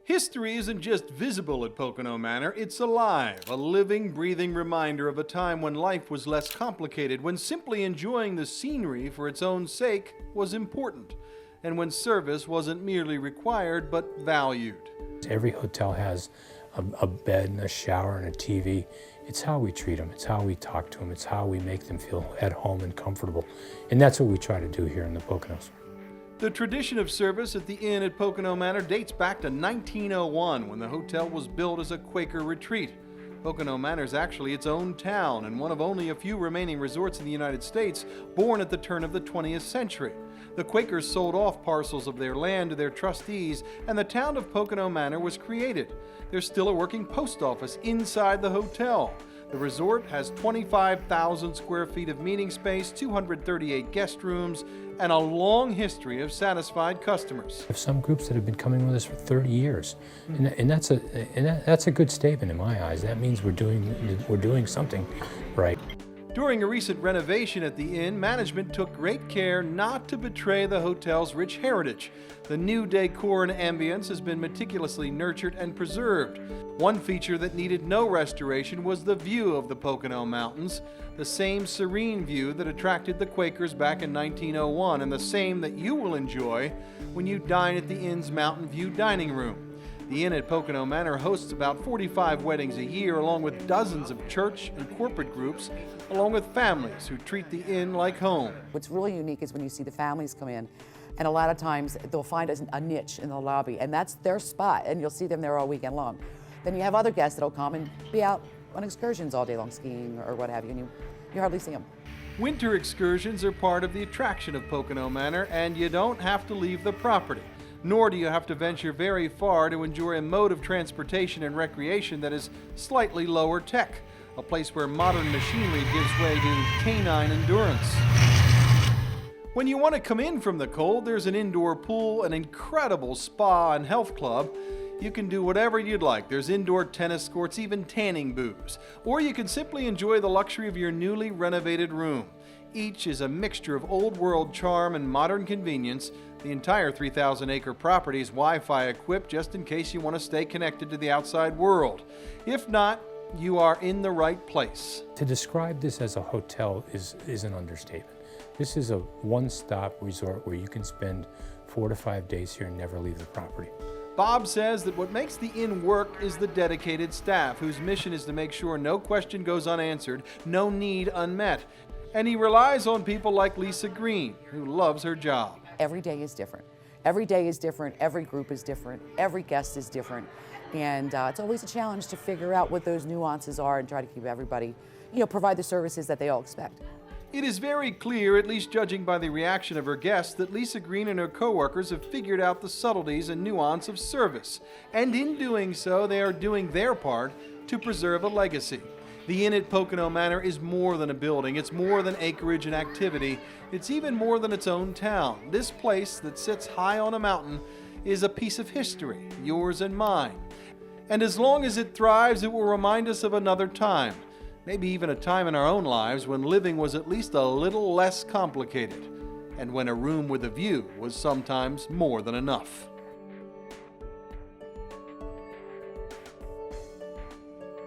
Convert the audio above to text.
History isn't just visible at Pocono Manor, it's alive, a living, breathing reminder of a time when life was less complicated, when simply enjoying the scenery for its own sake was important, and when service wasn't merely required but valued. Every hotel has a bed and a shower and a TV. It's how we treat them, it's how we talk to them, it's how we make them feel at home and comfortable. And that's what we try to do here in the Poconos. The tradition of service at the inn at Pocono Manor dates back to 1901 when the hotel was built as a Quaker retreat. Pocono Manor is actually its own town and one of only a few remaining resorts in the United States born at the turn of the 20th century. The Quakers sold off parcels of their land to their trustees and the town of Pocono Manor was created. There's still a working post office inside the hotel. The resort has 25,000 square feet of meeting space, 238 guest rooms, and a long history of satisfied customers. We have some groups that have been coming with us for 30 years, and that's a good statement in my eyes. That means we're doing something right. During a recent renovation at the inn, management took great care not to betray the hotel's rich heritage. The new decor and ambience has been meticulously nurtured and preserved. One feature that needed no restoration was the view of the Pocono Mountains, the same serene view that attracted the Quakers back in 1901 and the same that you will enjoy when you dine at the inn's Mountain View dining room. The inn at Pocono Manor hosts about 45 weddings a year, along with dozens of church and corporate groups, along with families who treat the inn like home. What's really unique is when you see the families come in, and a lot of times they'll find a niche in the lobby, and that's their spot, and you'll see them there all weekend long. Then you have other guests that'll come and be out on excursions all day long, skiing or what have you, and you hardly see them. Winter excursions are part of the attraction of Pocono Manor, and you don't have to leave the property. Nor do you have to venture very far to enjoy a mode of transportation and recreation that is slightly lower tech, a place where modern machinery gives way to canine endurance. When you want to come in from the cold, there's an indoor pool, an incredible spa and health club. You can do whatever you'd like. There's indoor tennis courts, even tanning booths. Or you can simply enjoy the luxury of your newly renovated room. Each is a mixture of old-world charm and modern convenience. The entire 3,000-acre property is Wi-Fi equipped just in case you want to stay connected to the outside world. If not, you are in the right place. To describe this as a hotel is an understatement. This is a one-stop resort where you can spend 4 to 5 days here and never leave the property. Bob says that what makes the inn work is the dedicated staff, whose mission is to make sure no question goes unanswered, no need unmet. And he relies on people like Lisa Green, who loves her job. Every day is different. Every day is different, every group is different, every guest is different. And it's always a challenge to figure out what those nuances are and try to keep everybody, provide the services that they all expect. It is very clear, at least judging by the reaction of her guests, that Lisa Green and her co-workers have figured out the subtleties and nuance of service. And in doing so, they are doing their part to preserve a legacy. The inn at Pocono Manor is more than a building. It's more than acreage and activity. It's even more than its own town. This place that sits high on a mountain is a piece of history, yours and mine. And as long as it thrives, it will remind us of another time. Maybe even a time in our own lives when living was at least a little less complicated, and when a room with a view was sometimes more than enough.